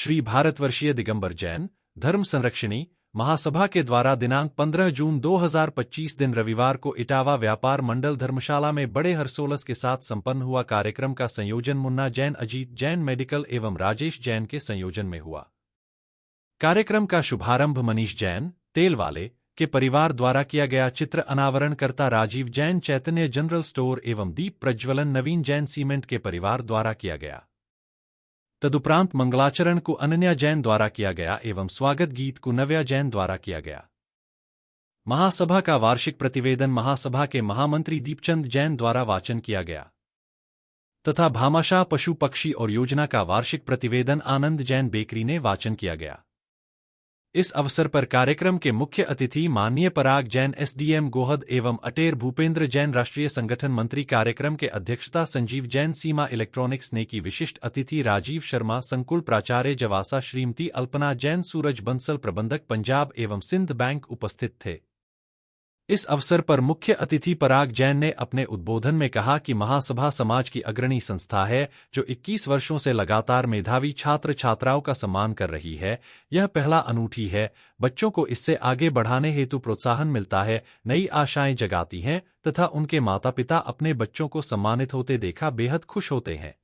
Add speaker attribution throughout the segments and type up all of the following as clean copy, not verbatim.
Speaker 1: श्री भारतवर्षीय दिगंबर जैन धर्म संरक्षणी महासभा के द्वारा दिनांक 15 जून 2025 दिन रविवार को इटावा व्यापार मंडल धर्मशाला में बड़े हर्षोल्लास के साथ संपन्न हुआ। कार्यक्रम का संयोजन मुन्ना जैन, अजीत जैन मेडिकल एवं राजेश जैन के संयोजन में हुआ। कार्यक्रम का शुभारंभ मनीष जैन तेल वाले के परिवार द्वारा किया गया। चित्र अनावरणकर्ता राजीव जैन चैतन्य जनरल स्टोर एवं दीप प्रज्वलन नवीन जैन सीमेंट के परिवार द्वारा किया गया। तदुपरांत मंगलाचरण को अनन्या जैन द्वारा किया गया एवं स्वागत गीत को नव्या जैन द्वारा किया गया। महासभा का वार्षिक प्रतिवेदन महासभा के महामंत्री दीपचंद जैन द्वारा वाचन किया गया तथा भामाशाह पशु पक्षी और योजना का वार्षिक प्रतिवेदन आनंद जैन बेकरी ने वाचन किया गया। इस अवसर पर कार्यक्रम के मुख्य अतिथि माननीय पराग जैन एसडीएम गोहद एवं अटेर भूपेंद्र जैन राष्ट्रीय संगठन मंत्री। कार्यक्रम के अध्यक्षता संजीव जैन सीमा इलेक्ट्रॉनिक्स ने की। विशिष्ट अतिथि राजीव शर्मा संकुल प्राचार्य जवासा, श्रीमती अल्पना जैन, सूरज बंसल प्रबंधक पंजाब एवं सिंध बैंक उपस्थित थे। इस अवसर पर मुख्य अतिथि पराग जैन ने अपने उद्बोधन में कहा कि महासभा समाज की अग्रणी संस्था है जो 21 वर्षों से लगातार मेधावी छात्र छात्राओं का सम्मान कर रही है। यह पहला अनूठी है। बच्चों को इससे आगे बढ़ाने हेतु प्रोत्साहन मिलता है, नई आशाएं जगाती हैं तथा उनके माता पिता अपने बच्चों को सम्मानित होते देखा बेहद खुश होते हैं।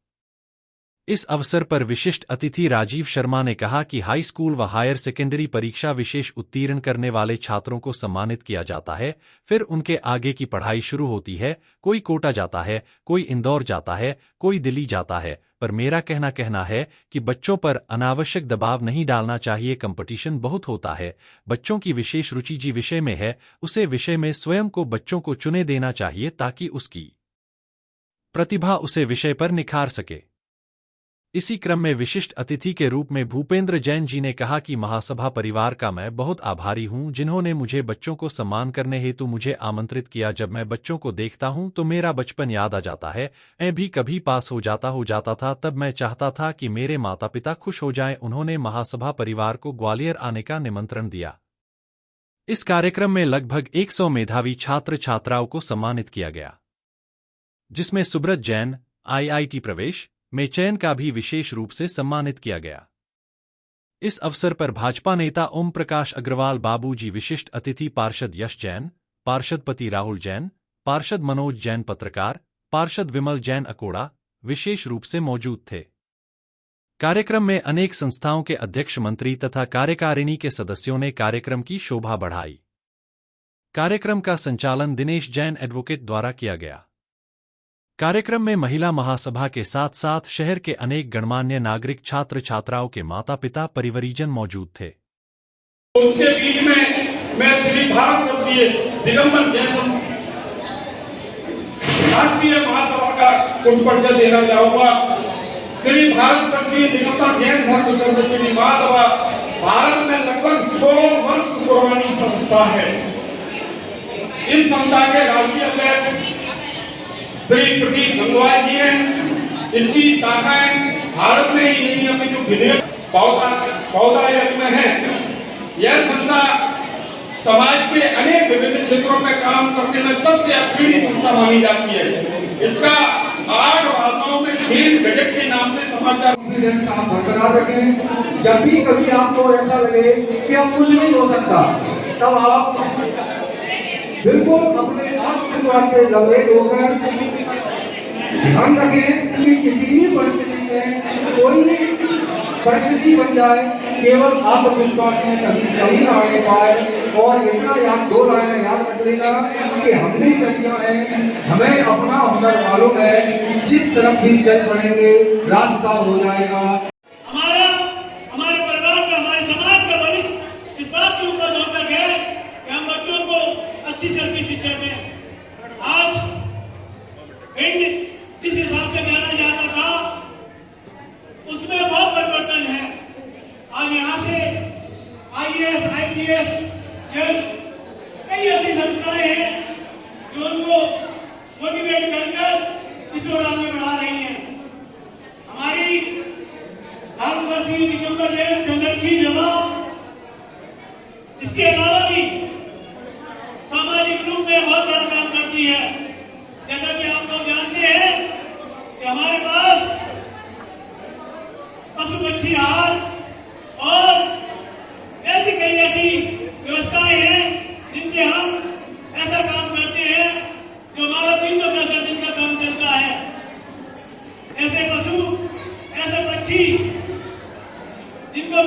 Speaker 1: इस अवसर पर विशिष्ट अतिथि राजीव शर्मा ने कहा कि हाई स्कूल व हायर सेकेंडरी परीक्षा विशेष उत्तीर्ण करने वाले छात्रों को सम्मानित किया जाता है, फिर उनके आगे की पढ़ाई शुरू होती है। कोई कोटा जाता है, कोई इंदौर जाता है, कोई दिल्ली जाता है, पर मेरा कहना है कि बच्चों पर अनावश्यक दबाव नहीं डालना चाहिए। कंपटीशन बहुत होता है। बच्चों की विशेष रुचि जिस विषय में है उसे विषय में स्वयं को बच्चों को चुने देना चाहिए ताकि उसकी प्रतिभा उसे विषय पर निखार सके। इसी क्रम में विशिष्ट अतिथि के रूप में भूपेंद्र जैन जी ने कहा कि महासभा परिवार का मैं बहुत आभारी हूं जिन्होंने मुझे बच्चों को सम्मान करने हेतु मुझे आमंत्रित किया। जब मैं बच्चों को देखता हूं तो मेरा बचपन याद आ जाता है। मैं भी कभी पास हो जाता था, तब मैं चाहता था कि मेरे माता पिता खुश हो जाएं। उन्होंने महासभा परिवार को ग्वालियर आने का निमंत्रण दिया। इस कार्यक्रम में लगभग 100 मेधावी छात्र छात्राओं को सम्मानित किया गया, जिसमें सुब्रत जैन IIT प्रवेश में चयन का भी विशेष रूप से सम्मानित किया गया। इस अवसर पर भाजपा नेता ओम प्रकाश अग्रवाल बाबूजी, विशिष्ट अतिथि पार्षद यश जैन, पार्षद पति राहुल जैन, पार्षद मनोज जैन, पत्रकार पार्षद विमल जैन अकोड़ा विशेष रूप से मौजूद थे। कार्यक्रम में अनेक संस्थाओं के अध्यक्ष, मंत्री तथा कार्यकारिणी के सदस्यों ने कार्यक्रम की शोभा बढ़ाई। कार्यक्रम का संचालन दिनेश जैन एडवोकेट द्वारा किया गया। कार्यक्रम में महिला महासभा के साथ साथ शहर के अनेक गणमान्य नागरिक, छात्र छात्राओं के माता पिता, परिवारजन मौजूद थे।
Speaker 2: उसके बीच में मैं श्री भारतवर्षीय दिगंबर जैन राष्ट्रीय महासभा का कुछ परिचय देना चाहूंगा। श्री भारतवर्षीय दिगंबर जैन धर्म संरक्षणी महासभा भारत में लगभग 100 वर्ष पुरानी संस्था है। इस संस्था के राष्ट्रीय अध्यक्ष श्री प्रदीप गंगवार जी हैं। इसकी शाखाएं भारत में ही नहीं, अभी जो विदेश पौधायन में है। यह संस्था समाज के अनेक विभिन्न क्षेत्रों में काम करने में सबसे अग्रणी संस्था मानी जाती है। इसका 8 भाषाओं में खेल गजट के नाम से समाचार
Speaker 3: आप बरकरार रखें। जब भी कभी आपको ऐसा लगे कि अब कुछ नहीं हो सकता, तब आप बिल्कुल अपने आत्मविश्वास से लबरेज होकर ध्यान रखें कि किसी भी परिस्थिति में कोई भी परिस्थिति बन जाए, केवल आत्मविश्वास में कभी ना आने पाए। और इतना याद 2 लाइनें याद रख लेना कि हम भी करिया है, हमें अपना हुनर मालूम है, जिस तरफ भी चल पड़ेंगे रास्ता हो जाएगा।
Speaker 4: हमारे परिवार का, हमारे समाज का भविष्य इस बात के ऊपर निर्भर है कि हम बच्चों को अच्छी से अच्छी शिक्षा दें। आज जिस हिसाब से जाना जाता था उसमें बहुत परिवर्तन है। आज यहाँ से IAS IPS जेल कई ऐसी संस्थाएं हैं जो उनको मोटिवेट कर इस ओर आगे बढ़ा रही हैं। हमारी भारतवर्षीय दिगंबर जैन संरक्षी जमा इसके अलावा भी सामाजिक रूप में बहुत बड़ा काम करती है। जैसा कि आप लोग जानते हैं कि हमारे पास पशु पक्षी आहार बच्ची जिनको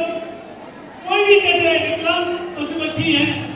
Speaker 4: कोई भी कहते हैं विकलांग पशु बच्ची है